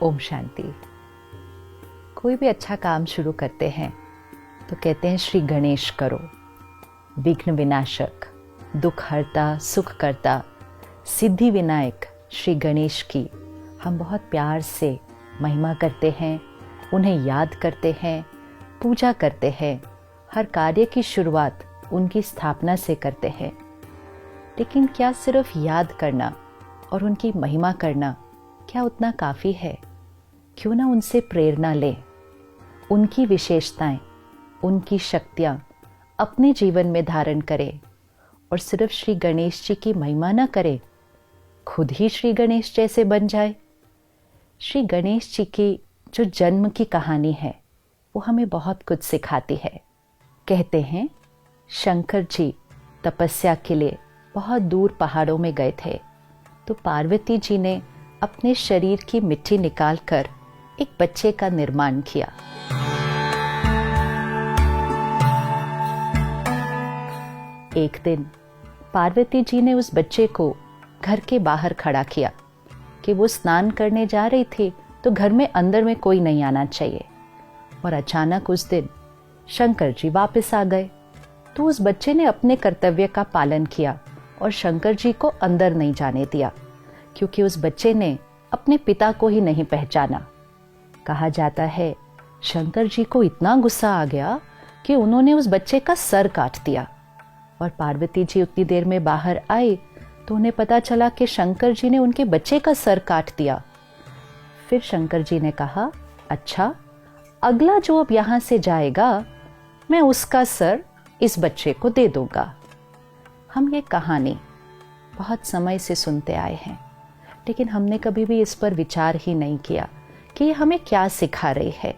ओम शांति। कोई भी अच्छा काम शुरू करते हैं तो कहते हैं श्री गणेश करो। विघ्न विनाशक, दुख हरता, सुख करता, सिद्धि विनायक श्री गणेश की हम बहुत प्यार से महिमा करते हैं, उन्हें याद करते हैं, पूजा करते हैं। हर कार्य की शुरुआत उनकी स्थापना से करते हैं। लेकिन क्या सिर्फ याद करना और उनकी महिमा करना क्या उतना काफ़ी है? क्यों ना उनसे प्रेरणा लें, उनकी विशेषताएं, उनकी शक्तियाँ अपने जीवन में धारण करें और सिर्फ श्री गणेश जी की महिमा न करें, खुद ही श्री गणेश जैसे बन जाए। श्री गणेश जी की जो जन्म की कहानी है वो हमें बहुत कुछ सिखाती है। कहते हैं शंकर जी तपस्या के लिए बहुत दूर पहाड़ों में गए थे, तो पार्वती जी ने अपने शरीर की मिट्टी निकालकर एक बच्चे का निर्माण किया। एक दिन पार्वती जी ने उस बच्चे को घर के बाहर खड़ा किया कि वो स्नान करने जा रही थी, तो घर में अंदर में कोई नहीं आना चाहिए। और अचानक उस दिन शंकर जी वापस आ गए, तो उस बच्चे ने अपने कर्तव्य का पालन किया और शंकर जी को अंदर नहीं जाने दिया, क्योंकि उस बच्चे ने अपने पिता को ही नहीं पहचाना। कहा जाता है शंकर जी को इतना गुस्सा आ गया कि उन्होंने उस बच्चे का सर काट दिया। और पार्वती जी उतनी देर में बाहर आई तो उन्हें पता चला कि शंकर जी ने उनके बच्चे का सर काट दिया। फिर शंकर जी ने कहा, अच्छा, अगला जो अब यहाँ से जाएगा मैं उसका सर इस बच्चे को दे दूंगा। हम ये कहानी बहुत समय से सुनते आए हैं, लेकिन हमने कभी भी इस पर विचार ही नहीं किया कि ये हमें क्या सिखा रही है।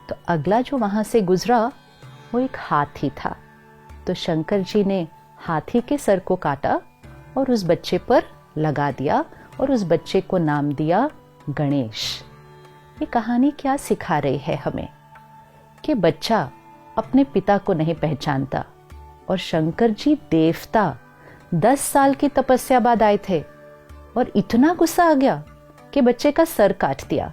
तो अगला जो वहाँ से गुजरा वो एक हाथी था, तो शंकर जी ने हाथी के सर को काटा और उस बच्चे पर लगा दिया और उस बच्चे को नाम दिया गणेश। ये कहानी क्या सिखा रही है हमें कि बच्चा अपने पिता को नहीं पहचानता, और शंकर जी देवता 10 साल की तपस्या बाद आए थे और इतना गुस्सा आ गया कि बच्चे का सर काट दिया।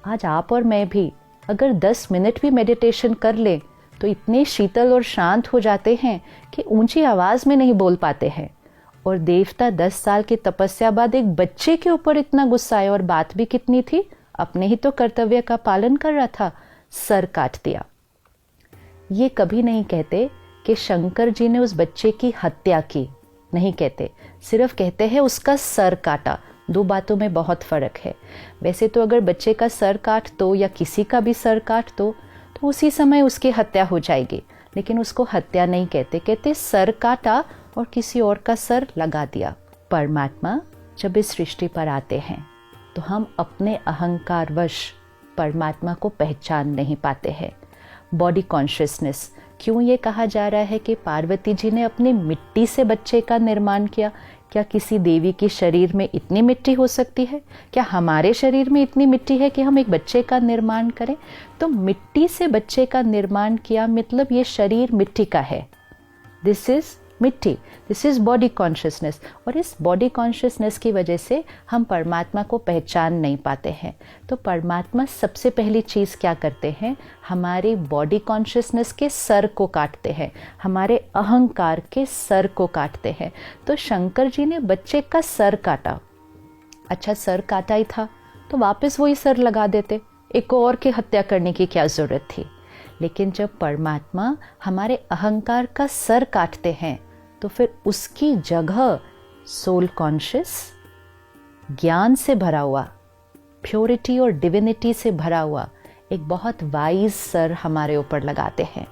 आज आप और मैं भी अगर 10 मिनट भी मेडिटेशन कर लें तो इतने शीतल और शांत हो जाते हैं कि ऊंची आवाज में नहीं बोल पाते हैं। और देवता 10 साल की तपस्या बाद एक बच्चे के ऊपर इतना गुस्सा आया, और बात भी कितनी थी, अपने ही तो कर्तव्य का पालन कर रहा था, सर काट दिया। ये कभी नहीं कहते कि शंकर जी ने उस बच्चे की हत्या की, नहीं कहते, सिर्फ कहते हैं उसका सर काटा। दो बातों में बहुत फर्क है। वैसे तो अगर बच्चे का सर काट दो या किसी का भी सर काट दो तो उसी समय उसकी हत्या हो जाएगी, लेकिन उसको हत्या नहीं कहते, कहते सर काटा और किसी और का सर लगा दिया। परमात्मा जब इस सृष्टि पर आते हैं तो हम अपने अहंकारवश परमात्मा को पहचान नहीं पाते हैं। बॉडी कॉन्शियसनेस, क्यों ये कहा जा रहा है कि पार्वती जी ने अपनी मिट्टी से बच्चे का निर्माण किया? क्या किसी देवी के शरीर में इतनी मिट्टी हो सकती है? क्या हमारे शरीर में इतनी मिट्टी है कि हम एक बच्चे का निर्माण करें? तो मिट्टी से बच्चे का निर्माण किया मतलब ये शरीर मिट्टी का है। दिस इज मिट्टी, दिस इज बॉडी कॉन्शियसनेस। और इस बॉडी कॉन्शियसनेस की वजह से हम परमात्मा को पहचान नहीं पाते हैं। तो परमात्मा सबसे पहली चीज़ क्या करते हैं, हमारे बॉडी कॉन्शियसनेस के सर को काटते हैं, हमारे अहंकार के सर को काटते हैं। तो शंकर जी ने बच्चे का सर काटा। अच्छा, सर काटा ही था तो वापस वही सर लगा देते, एक और की हत्या करने की क्या ज़रूरत थी? लेकिन जब परमात्मा हमारे अहंकार का सर काटते हैं तो फिर उसकी जगह सोल कॉन्शियस, ज्ञान से भरा हुआ, प्योरिटी और डिविनिटी से भरा हुआ एक बहुत वाइज सर हमारे ऊपर लगाते हैं।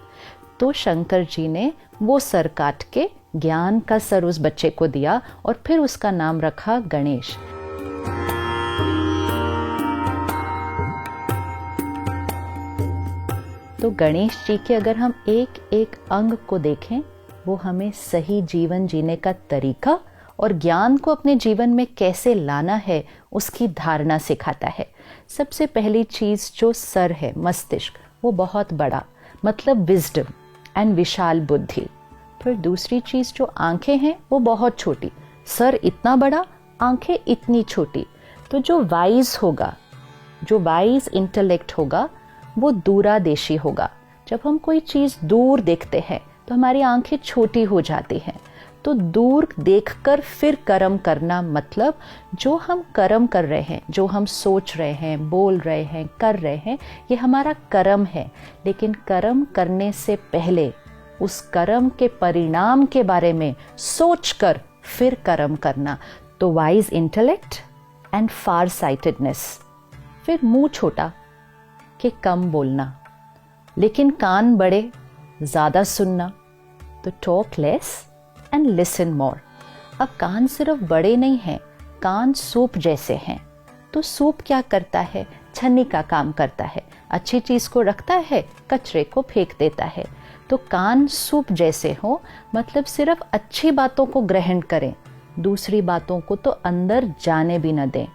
तो शंकर जी ने वो सर काट के ज्ञान का सर उस बच्चे को दिया और फिर उसका नाम रखा गणेश। तो गणेश जी के अगर हम एक एक अंग को देखें, वो हमें सही जीवन जीने का तरीका और ज्ञान को अपने जीवन में कैसे लाना है उसकी धारणा सिखाता है। सबसे पहली चीज़ जो सर है, मस्तिष्क, वो बहुत बड़ा, मतलब विजडम एंड विशाल बुद्धि। फिर दूसरी चीज़ जो आंखें हैं वो बहुत छोटी, सर इतना बड़ा, आंखें इतनी छोटी। तो जो वाइज होगा जो वाइज इंटेलेक्ट होगा वो दूरादेशी होगा। जब हम कोई चीज़ दूर देखते हैं तो हमारी आंखें छोटी हो जाती हैं। तो दूर देखकर फिर कर्म करना मतलब जो हम कर्म कर रहे हैं, जो हम सोच रहे हैं, बोल रहे हैं, कर रहे हैं, ये हमारा कर्म है। लेकिन कर्म करने से पहले उस कर्म के परिणाम के बारे में सोचकर फिर कर्म करना। तो wise intellect and far sightedness. फिर मुंह छोटा कि कम बोलना, लेकिन कान बड़े, ज़्यादा सुनना। तो talk less and listen more. अब कान सिर्फ बड़े नहीं हैं, कान सूप जैसे हैं। तो सूप क्या करता है? छन्नी का काम करता है। अच्छी चीज़ को रखता है, कचरे को फेंक देता है। तो कान सूप जैसे हो मतलब सिर्फ अच्छी बातों को ग्रहण करें, दूसरी बातों को तो अंदर जाने भी न दें।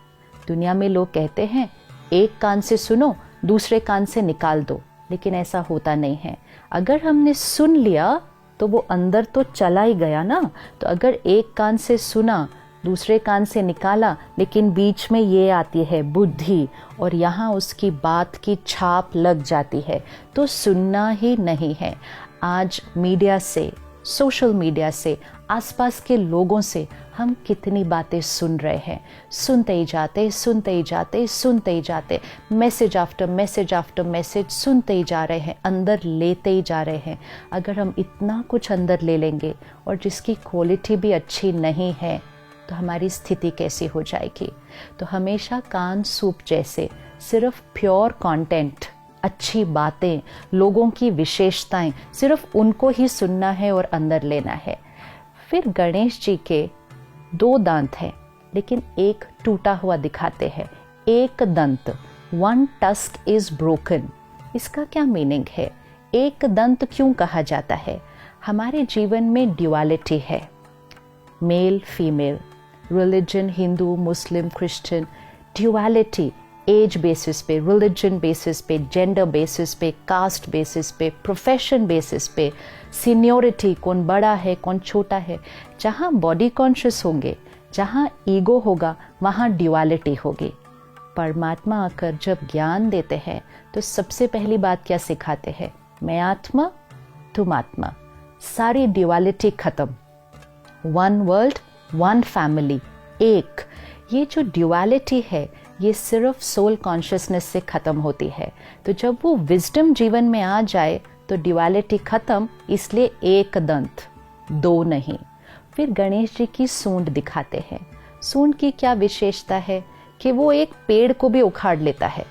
दुनिया में लोग कहते हैं एक कान से सुनो, दूसरे कान से निकाल दो, लेकिन ऐसा होता नहीं है। अगर हमने सुन लिया तो वो अंदर तो चला ही गया ना। तो अगर एक कान से सुना, दूसरे कान से निकाला, लेकिन बीच में ये आती है बुद्धि और यहाँ उसकी बात की छाप लग जाती है, तो सुनना ही नहीं है। आज मीडिया से, सोशल मीडिया से, आसपास के लोगों से हम कितनी बातें सुन रहे हैं। सुनते ही जाते, सुनते ही जाते, सुनते ही जाते, message after message after message सुनते ही जा रहे हैं, अंदर लेते ही जा रहे हैं। अगर हम इतना कुछ अंदर ले लेंगे और जिसकी क्वालिटी भी अच्छी नहीं है तो हमारी स्थिति कैसी हो जाएगी। तो हमेशा कान सूप जैसे सिर्फ प्योर कंटेंट, अच्छी बातें, लोगों की विशेषताएं, सिर्फ उनको ही सुनना है और अंदर लेना है। फिर गणेश जी के 2 दांत हैं, लेकिन एक टूटा हुआ दिखाते हैं। एक दंत, वन टस्क इज ब्रोकन। इसका क्या मीनिंग है? एक दंत क्यों कहा जाता है? हमारे जीवन में ड्युअलिटी है, मेल फीमेल, रिलीजन, हिंदू, मुस्लिम, क्रिश्चियन, ड्युअलिटी। एज बेसिस पे, रिलीजन बेसिस पे, जेंडर बेसिस पे, कास्ट बेसिस पे, प्रोफेशन बेसिस पे, सीनियोरिटी, कौन बड़ा है कौन छोटा है। जहाँ बॉडी कॉन्शियस होंगे, जहाँ ईगो होगा, वहाँ ड्युअलिटी होगी। परमात्मा आकर जब ज्ञान देते हैं तो सबसे पहली बात क्या सिखाते हैं? मैं आत्मा, तुम आत्मा, सारी ड्युअलिटी खत्म। वन वर्ल्ड, वन फैमिली, एक। ये जो ड्युअलिटी है ये सिर्फ सोल कॉन्शियसनेस से ख़त्म होती है। तो जब वो विजडम जीवन में आ जाए तो ड्युअलिटी ख़त्म, इसलिए एक दंत, 2 नहीं। फिर गणेश जी की सूंड दिखाते हैं। सूंड की क्या विशेषता है कि वो एक पेड़ को भी उखाड़ लेता है,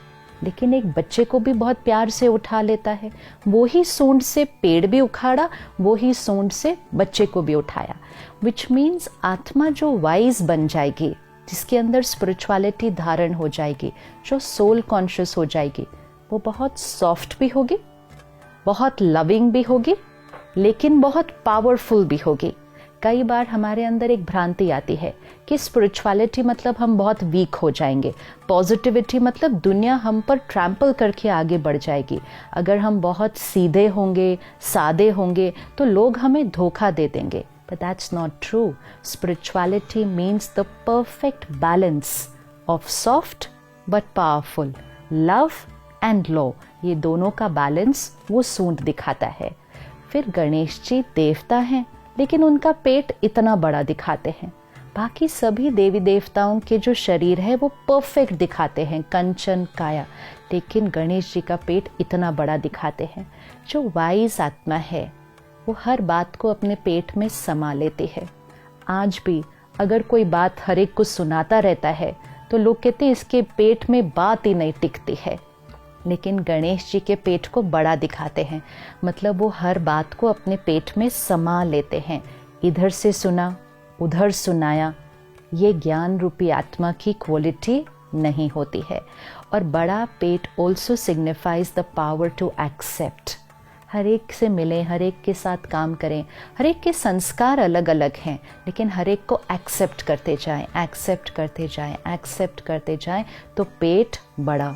लेकिन एक बच्चे को भी बहुत प्यार से उठा लेता है। वो ही सूंड से पेड़ भी उखाड़ा, वो ही सूंड से बच्चे को भी उठाया। विच मीन्स आत्मा जो वाइज बन जाएगी, जिसके अंदर स्पिरिचुअलिटी धारण हो जाएगी, जो सोल कॉन्शियस हो जाएगी, वो बहुत सॉफ्ट भी होगी, बहुत लविंग भी होगी, लेकिन बहुत पावरफुल भी होगी। कई बार हमारे अंदर एक भ्रांति आती है कि स्पिरिचुअलिटी मतलब हम बहुत वीक हो जाएंगे, पॉजिटिविटी मतलब दुनिया हम पर ट्रैम्पल करके आगे बढ़ जाएगी। अगर हम बहुत सीधे होंगे, सादे होंगे, तो लोग हमें धोखा दे देंगे। But that's not true. Spirituality means the perfect balance of soft but powerful, love and law. ये दोनों का बैलेंस वो सूंड दिखाता है। फिर गणेश जी देवता हैं, लेकिन उनका पेट इतना बड़ा दिखाते हैं। बाकी सभी देवी देवताओं के जो शरीर है वो परफेक्ट दिखाते हैं, कंचन काया, लेकिन गणेश जी का पेट इतना बड़ा दिखाते हैं। जो वाइज आत्मा है वो हर बात को अपने पेट में समा लेती है। आज भी अगर कोई बात हर एक को सुनाता रहता है तो लोग कहते हैं इसके पेट में बात ही नहीं टिकती है, लेकिन गणेश जी के पेट को बड़ा दिखाते हैं, मतलब वो हर बात को अपने पेट में समा लेते हैं। इधर से सुना, उधर सुनाया, ये ज्ञान रूपी आत्मा की क्वालिटी नहीं होती है। और बड़ा पेट also signifies the power to accept. हर एक से मिलें, हर एक के साथ काम करें। हर एक के संस्कार अलग अलग हैं, लेकिन हर एक को एक्सेप्ट करते जाएं, एक्सेप्ट करते जाएं, एक्सेप्ट करते जाएं, तो पेट बड़ा।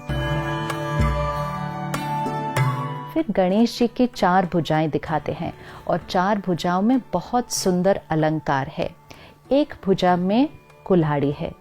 फिर गणेश जी की 4 भुजाएं दिखाते हैं और 4 भुजाओं में बहुत सुंदर अलंकार है। एक भुजा में कुल्हाड़ी है,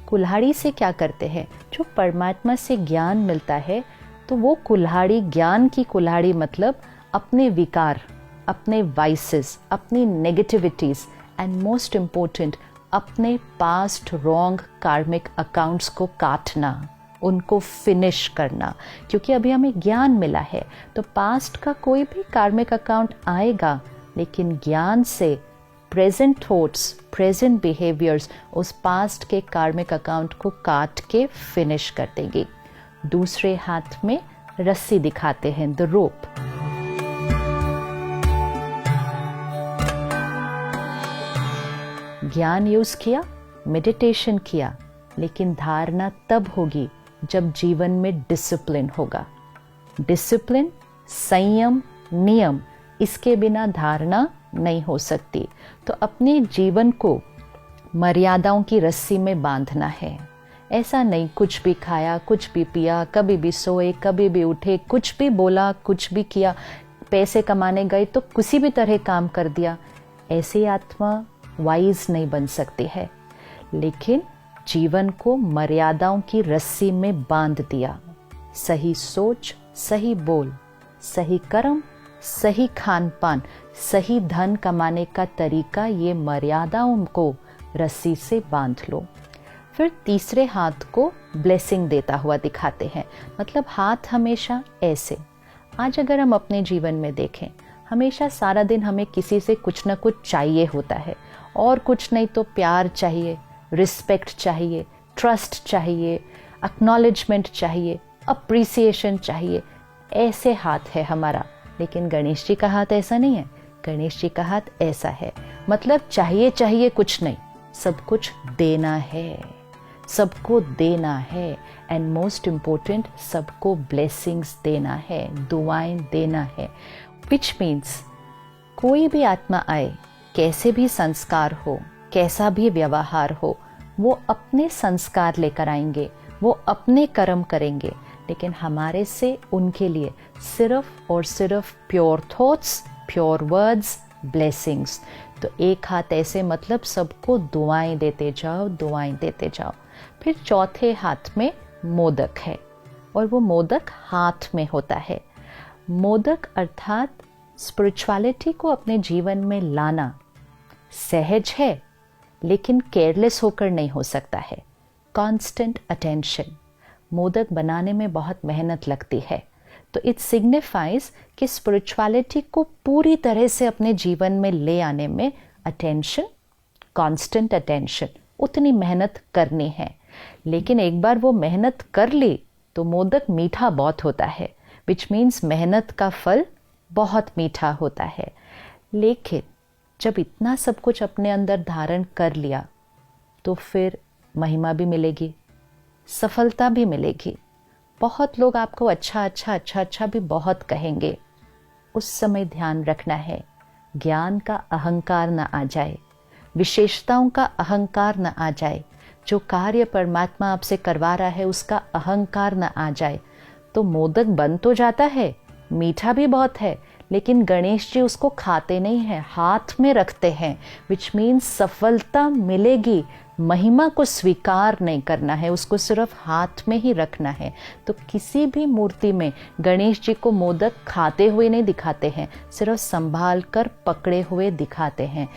कुल्हाड़ी से क्या करते हैं? जो परमात्मा से ज्ञान मिलता है तो वो कुल्हाड़ी, ज्ञान की कुल्हाड़ी मतलब अपने विकार, अपने वाइसेस, अपनी नेगेटिविटीज एंड मोस्ट इम्पोर्टेंट अपने पास्ट रॉन्ग कार्मिक अकाउंट्स को काटना, उनको फिनिश करना। क्योंकि अभी हमें ज्ञान मिला है तो पास्ट का कोई भी कार्मिक अकाउंट आएगा, लेकिन ज्ञान से प्रेजेंट थॉट्स, प्रेजेंट बिहेवियर्स उस पास्ट के कार्मिक अकाउंट को काट के फिनिश कर देंगे। दूसरे हाथ में रस्सी दिखाते हैं, द रोप। ज्ञान यूज किया, मेडिटेशन किया, लेकिन धारणा तब होगी जब जीवन में डिसिप्लिन होगा। डिसिप्लिन, संयम, नियम, इसके बिना धारणा नहीं हो सकती। तो अपने जीवन को मर्यादाओं की रस्सी में बांधना है। ऐसा नहीं कुछ भी खाया, कुछ भी पिया, कभी भी सोए, कभी भी उठे, कुछ भी बोला, कुछ भी किया, पैसे कमाने गए तो किसी भी तरह काम कर दिया। ऐसी आत्मा वाइज नहीं बन सकती है। लेकिन जीवन को मर्यादाओं की रस्सी में बांध दिया। सही सोच, सही बोल, सही कर्म, सही खान पान, सही धन कमाने का तरीका, ये मर्यादाओं को रस्सी से बांध लो। फिर तीसरे हाथ को ब्लेसिंग देता हुआ दिखाते हैं, मतलब हाथ हमेशा ऐसे। आज अगर हम अपने जीवन में देखें, हमेशा सारा दिन हमें किसी से कुछ ना कुछ चाहिए होता है, और कुछ नहीं तो प्यार चाहिए, रिस्पेक्ट चाहिए, ट्रस्ट चाहिए, एक्नॉलेजमेंट चाहिए, अप्रिसिएशन चाहिए। ऐसे हाथ है हमारा। लेकिन गणेश जी का हाथ ऐसा नहीं है। गणेश जी का हाथ ऐसा है, मतलब चाहिए चाहिए कुछ नहीं, सब कुछ देना है, सबको देना है, एंड मोस्ट इम्पोर्टेंट सबको ब्लेसिंग्स देना है, दुआएं देना है। विच मीन्स कोई भी आत्मा आए, कैसे भी संस्कार हो, कैसा भी व्यवहार हो, वो अपने संस्कार लेकर आएंगे, वो अपने कर्म करेंगे, लेकिन हमारे से उनके लिए सिर्फ और सिर्फ pure thoughts, pure words, blessings. तो एक हाथ ऐसे, मतलब सबको दुआएं देते जाओ, दुआएं देते जाओ। फिर चौथे हाथ में मोदक है, और वो मोदक हाथ में होता है। मोदक अर्थात स्पिरिचुअलिटी को अपने जीवन में लाना सहज है, लेकिन केयरलेस होकर नहीं हो सकता है। Constant attention. मोदक बनाने में बहुत मेहनत लगती है, तो इट सिग्निफाइज कि स्पिरिचुअलिटी को पूरी तरह से अपने जीवन में ले आने में अटेंशन, कांस्टेंट अटेंशन, उतनी मेहनत करनी है। लेकिन एक बार वो मेहनत कर ली तो मोदक मीठा बहुत होता है, विच मीन्स मेहनत का फल बहुत मीठा होता है। लेकिन जब इतना सब कुछ अपने अंदर धारण कर लिया तो फिर महिमा भी मिलेगी, सफलता भी मिलेगी। बहुत लोग आपको अच्छा अच्छा अच्छा अच्छा भी बहुत कहेंगे। उस समय ध्यान रखना है ज्ञान का अहंकार न आ जाए, विशेषताओं का अहंकार न आ जाए, जो कार्य परमात्मा आपसे करवा रहा है उसका अहंकार न आ जाए। तो मोदक बन तो जाता है, मीठा भी बहुत है, लेकिन गणेश जी उसको खाते नहीं हैं, हाथ में रखते हैं, विच मीन्स सफलता मिलेगी। महिमा को स्वीकार नहीं करना है, उसको सिर्फ हाथ में ही रखना है। तो किसी भी मूर्ति में गणेश जी को मोदक खाते हुए नहीं दिखाते हैं, सिर्फ संभाल कर पकड़े हुए दिखाते हैं।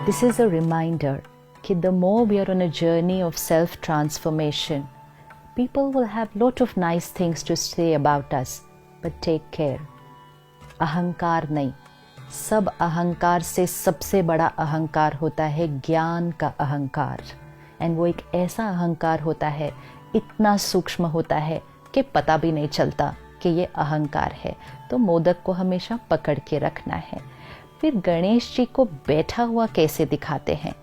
दिस इज अ रिमाइंडर कि the more we are on a journey of self transformation, people will have lot of nice things to say about us, but take care. अहंकार नहीं, सब अहंकार से सबसे बड़ा अहंकार होता है ज्ञान का अहंकार। एंड वो एक ऐसा अहंकार होता है, इतना सूक्ष्म होता है कि पता भी नहीं चलता कि ये अहंकार है। तो मोदक को हमेशा पकड़ के रखना है। फिर गणेश जी को बैठा हुआ कैसे दिखाते हैं?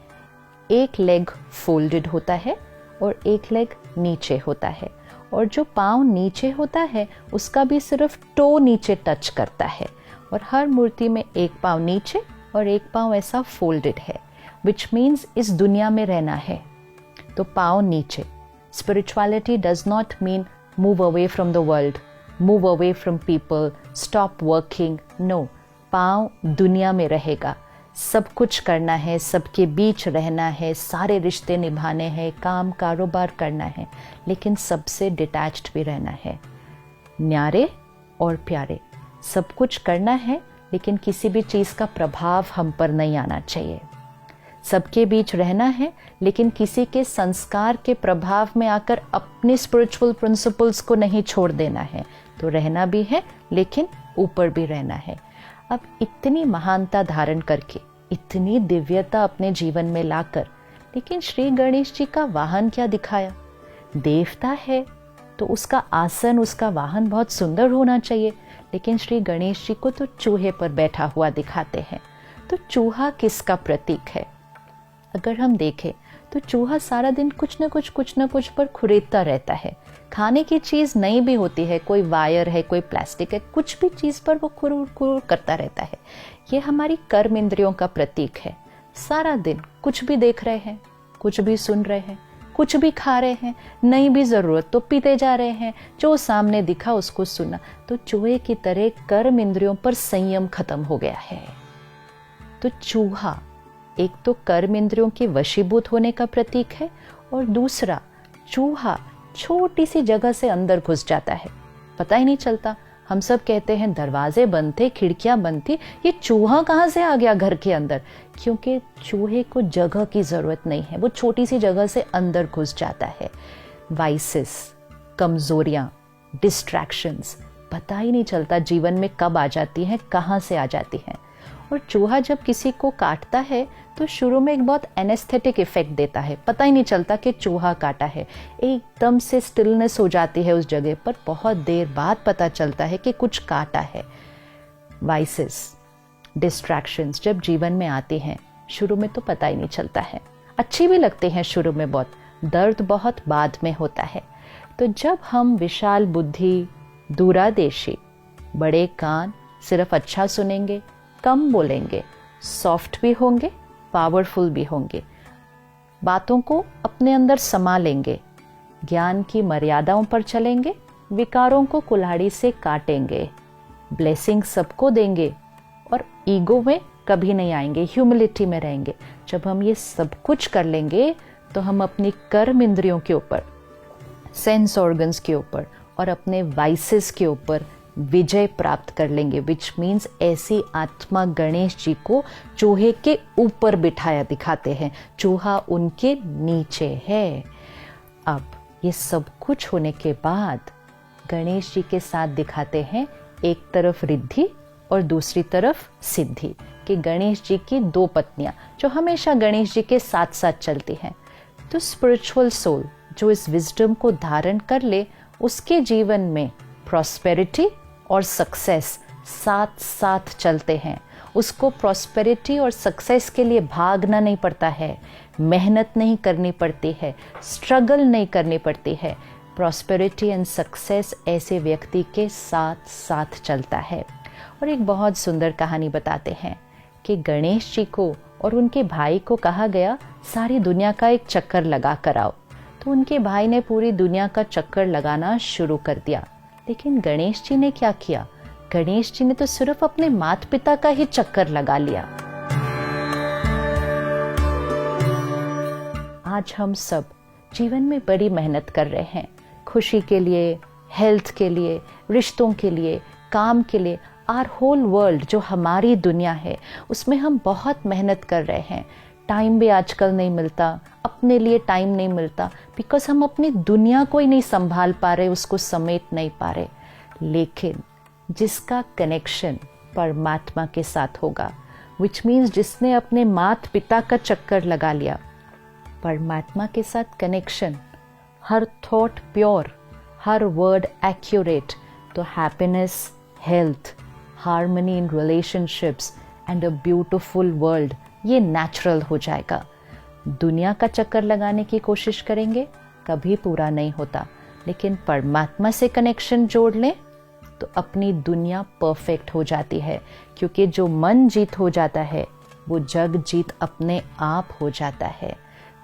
एक लेग फोल्डेड होता है और एक लेग नीचे होता है, और जो पाँव नीचे होता है उसका भी सिर्फ टो नीचे टच करता है, और हर मूर्ति में एक पाँव नीचे और एक पाँव ऐसा फोल्डेड है, विच मीन्स इस दुनिया में रहना है तो पाँव नीचे। Spirituality does not mean move away from the world, move away from people, stop working. No, पाँव दुनिया में रहेगा, सब कुछ करना है, सबके बीच रहना है, सारे रिश्ते निभाने हैं, काम कारोबार करना है, लेकिन सबसे डिटैच्ड भी रहना है। न्यारे और प्यारे, सब कुछ करना है लेकिन किसी भी चीज़ का प्रभाव हम पर नहीं आना चाहिए। सबके बीच रहना है लेकिन किसी के संस्कार के प्रभाव में आकर अपने स्पिरिचुअल प्रिंसिपल्स को नहीं छोड़ देना है। तो रहना भी है लेकिन ऊपर भी रहना है। अब इतनी महानता धारण करके, इतनी दिव्यता अपने जीवन में लाकर, लेकिन श्री गणेश जी का वाहन क्या दिखाया? देवता है तो उसका आसन, उसका वाहन बहुत सुंदर होना चाहिए, लेकिन श्री गणेश जी को तो चूहे पर बैठा हुआ दिखाते हैं। तो चूहा किसका प्रतीक है? अगर हम देखें तो चूहा सारा दिन कुछ न कुछ पर खुरेदता रहता है। खाने की चीज़ नहीं भी होती है, कोई वायर है, कोई प्लास्टिक है, कुछ भी चीज़ पर वो खुर करता रहता है। ये हमारी कर्म इंद्रियों का प्रतीक है। सारा दिन कुछ भी देख रहे हैं, कुछ भी सुन रहे हैं, कुछ भी खा रहे हैं, नहीं भी ज़रूरत तो पीते जा रहे हैं, जो सामने दिखा उसको सुना। तो चूहे की तरह कर्म इंद्रियों पर संयम खत्म हो गया है। तो चूहा एक तो कर्म इंद्रियों के वशीभूत होने का प्रतीक है, और दूसरा चूहा छोटी सी जगह से अंदर घुस जाता है, पता ही नहीं चलता। हम सब कहते हैं दरवाजे बंद थे, खिड़कियां बंद थी, ये चूहा कहाँ से आ गया घर के अंदर? क्योंकि चूहे को जगह की जरूरत नहीं है, वो छोटी सी जगह से अंदर घुस जाता है। वाइसेस, कमजोरियां, डिस्ट्रैक्शंस, पता ही नहीं चलता जीवन में कब आ जाती हैं, कहाँ से आ जाती हैं। और चूहा जब किसी को काटता है तो शुरू में एक बहुत एनेस्थेटिक इफेक्ट देता है, पता ही नहीं चलता कि चूहा काटा है, एकदम से स्टिलनेस हो जाती है उस जगह पर, बहुत देर बाद पता चलता है कि कुछ काटा है। वाइसेस, डिस्ट्रैक्शंस जब जीवन में आते हैं, शुरू में तो पता ही नहीं चलता है, अच्छी भी लगते हैं शुरू में बहुत, दर्द बहुत बाद में होता है। तो जब हम विशाल बुद्धि, दूरादेशी, बड़े कान, सिर्फ अच्छा सुनेंगे, कम बोलेंगे, सॉफ्ट भी होंगे, पावरफुल भी होंगे, बातों को अपने अंदर समा लेंगे, ज्ञान की मर्यादाओं पर चलेंगे, विकारों को कुल्हाड़ी से काटेंगे, ब्लेसिंग सबको देंगे और ईगो में कभी नहीं आएंगे, ह्यूमिलिटी में रहेंगे। जब हम ये सब कुछ कर लेंगे तो हम अपनी कर्म इंद्रियों के ऊपर, सेंस ऑर्गन्स के ऊपर और अपने वाइसेस के ऊपर विजय प्राप्त कर लेंगे। विच मीन्स ऐसी आत्मा गणेश जी को चूहे के ऊपर बिठाया दिखाते हैं, चूहा उनके नीचे है। अब ये सब कुछ होने के बाद गणेश जी के साथ दिखाते हैं एक तरफ रिद्धि और दूसरी तरफ सिद्धि, कि गणेश जी की दो पत्नियां जो हमेशा गणेश जी के साथ साथ चलती हैं। तो स्पिरिचुअल सोल जो इस विजडम को धारण कर ले, उसके जीवन में प्रॉस्पेरिटी और सक्सेस साथ साथ चलते हैं। उसको प्रॉस्पेरिटी और सक्सेस के लिए भागना नहीं पड़ता है, मेहनत नहीं करनी पड़ती है, स्ट्रगल नहीं करनी पड़ती है। प्रॉस्पेरिटी एंड सक्सेस ऐसे व्यक्ति के साथ साथ चलता है। और एक बहुत सुंदर कहानी बताते हैं कि गणेश जी को और उनके भाई को कहा गया सारी दुनिया का एक चक्कर लगा कर आओ। तो उनके भाई ने पूरी दुनिया का चक्कर लगाना शुरू कर दिया, लेकिन गणेश जी ने क्या किया? गणेश जी ने तो सिर्फ अपने माता पिता का ही चक्कर लगा लिया। आज हम सब जीवन में बड़ी मेहनत कर रहे हैं, खुशी के लिए, हेल्थ के लिए, रिश्तों के लिए, काम के लिए। आवर होल वर्ल्ड जो हमारी दुनिया है उसमें हम बहुत मेहनत कर रहे हैं। टाइम भी आजकल नहीं मिलता, अपने लिए टाइम नहीं मिलता, बिकॉज हम अपनी दुनिया को ही नहीं संभाल पा रहे, उसको समेट नहीं पा रहे। लेकिन जिसका कनेक्शन परमात्मा के साथ होगा, विच मीन्स जिसने अपने माता पिता का चक्कर लगा लिया, परमात्मा के साथ कनेक्शन, हर थॉट प्योर, हर वर्ड एक्यूरेट, तो happiness, health, harmony in relationships and a beautiful world, ये नेचुरल हो जाएगा। दुनिया का चक्कर लगाने की कोशिश करेंगे, कभी पूरा नहीं होता, लेकिन परमात्मा से कनेक्शन जोड़ लें तो अपनी दुनिया परफेक्ट हो जाती है, क्योंकि जो मन जीत हो जाता है वो जग जीत अपने आप हो जाता है।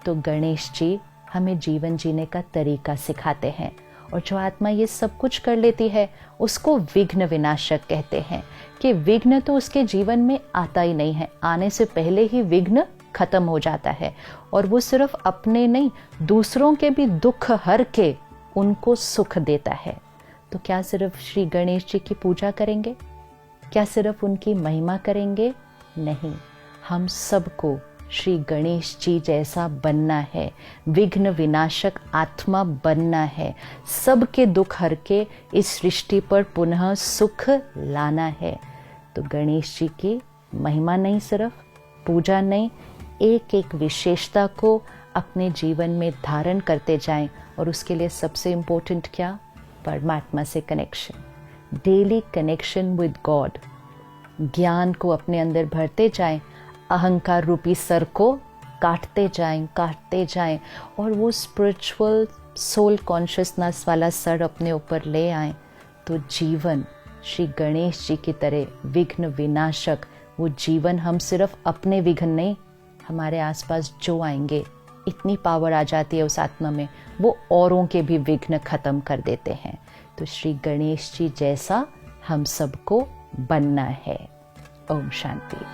तो गणेश जी हमें जीवन जीने का तरीका सिखाते हैं और जो आत्मा ये सब कुछ कर लेती है उसको विघ्न विनाशक कहते हैं, कि विघ्न तो उसके जीवन में आता ही नहीं है, आने से पहले ही विघ्न खत्म हो जाता है। और वो सिर्फ अपने नहीं, दूसरों के भी दुख हर के उनको सुख देता है। तो क्या सिर्फ श्री गणेश जी की पूजा करेंगे? क्या सिर्फ उनकी महिमा करेंगे? नहीं, हम सबको श्री गणेश जी जैसा बनना है, विघ्न विनाशक आत्मा बनना है, सबके दुख हर के इस सृष्टि पर पुनः सुख लाना है। तो गणेश जी की महिमा नहीं, सिर्फ पूजा नहीं, एक एक विशेषता को अपने जीवन में धारण करते जाएं। और उसके लिए सबसे इम्पोर्टेंट क्या? परमात्मा से connection, daily connection with God. ज्ञान को अपने अंदर भरते जाएं, अहंकार रूपी सर को काटते जाएं और वो स्पिरिचुअल सोल कॉन्शियसनेस वाला सर अपने ऊपर ले आएं। तो जीवन श्री गणेश जी की तरह विघ्न विनाशक, वो जीवन हम सिर्फ अपने विघ्न नहीं, हमारे आसपास जो आएंगे, इतनी पावर आ जाती है उस आत्मा में, वो औरों के भी विघ्न खत्म कर देते हैं। तो श्री गणेश जी जैसा हम सबको बनना है। ओम शांति।